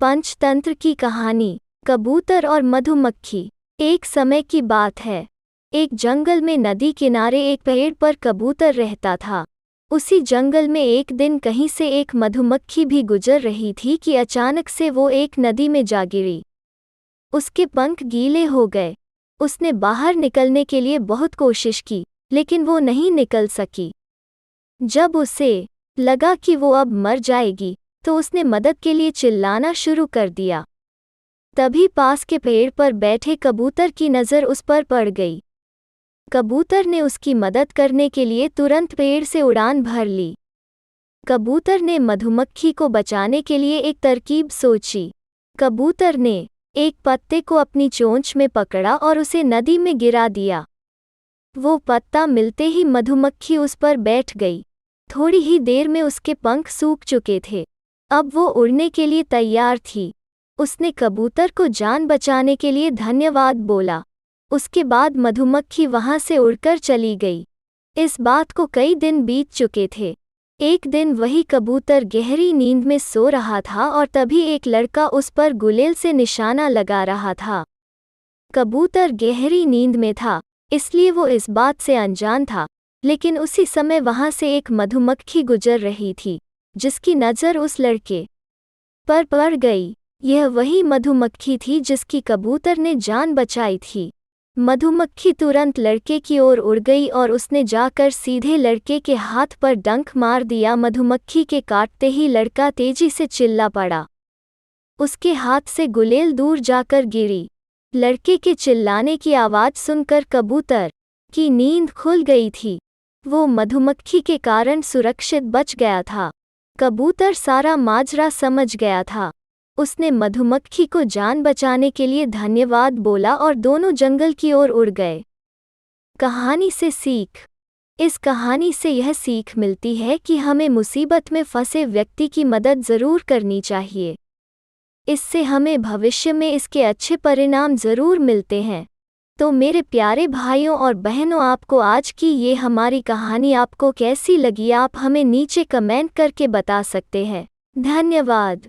पंचतंत्र की कहानी। कबूतर और मधुमक्खी। एक समय की बात है। एक जंगल में नदी किनारे एक पेड़ पर कबूतर रहता था। उसी जंगल में एक दिन कहीं से एक मधुमक्खी भी गुजर रही थी कि अचानक से वो एक नदी में जा गिरी। उसके पंख गीले हो गए। उसने बाहर निकलने के लिए बहुत कोशिश की, लेकिन वो नहीं निकल सकी। जब उसे लगा कि वो अब मर जाएगी, तो उसने मदद के लिए चिल्लाना शुरू कर दिया। तभी पास के पेड़ पर बैठे कबूतर की नज़र उस पर पड़ गई। कबूतर ने उसकी मदद करने के लिए तुरंत पेड़ से उड़ान भर ली। कबूतर ने मधुमक्खी को बचाने के लिए एक तरकीब सोची। कबूतर ने एक पत्ते को अपनी चोंच में पकड़ा और उसे नदी में गिरा दिया। वो पत्ता मिलते ही मधुमक्खी उस पर बैठ गई। थोड़ी ही देर में उसके पंख सूख चुके थे। अब वो उड़ने के लिए तैयार थी। उसने कबूतर को जान बचाने के लिए धन्यवाद बोला। उसके बाद मधुमक्खी वहां से उड़कर चली गई। इस बात को कई दिन बीत चुके थे। एक दिन वही कबूतर गहरी नींद में सो रहा था और तभी एक लड़का उस पर गुलेल से निशाना लगा रहा था। कबूतर गहरी नींद में था, इसलिए वो इस बात से अनजान था, लेकिन उसी समय वहां से एक मधुमक्खी गुजर रही थी, जिसकी नज़र उस लड़के पर पड़ गई। यह वही मधुमक्खी थी जिसकी कबूतर ने जान बचाई थी। मधुमक्खी तुरंत लड़के की ओर उड़ गई और उसने जाकर सीधे लड़के के हाथ पर डंक मार दिया। मधुमक्खी के काटते ही लड़का तेजी से चिल्ला पड़ा। उसके हाथ से गुलेल दूर जाकर गिरी। लड़के के चिल्लाने की आवाज़ सुनकर कबूतर की नींद खुल गई थी। वो मधुमक्खी के कारण सुरक्षित बच गया था। कबूतर सारा माजरा समझ गया था। उसने मधुमक्खी को जान बचाने के लिए धन्यवाद बोला और दोनों जंगल की ओर उड़ गए। कहानी से सीख। इस कहानी से यह सीख मिलती है कि हमें मुसीबत में फंसे व्यक्ति की मदद ज़रूर करनी चाहिए। इससे हमें भविष्य में इसके अच्छे परिणाम ज़रूर मिलते हैं। तो मेरे प्यारे भाइयों और बहनों, आपको आज की ये हमारी कहानी आपको कैसी लगी, आप हमें नीचे कमेंट करके बता सकते हैं। धन्यवाद।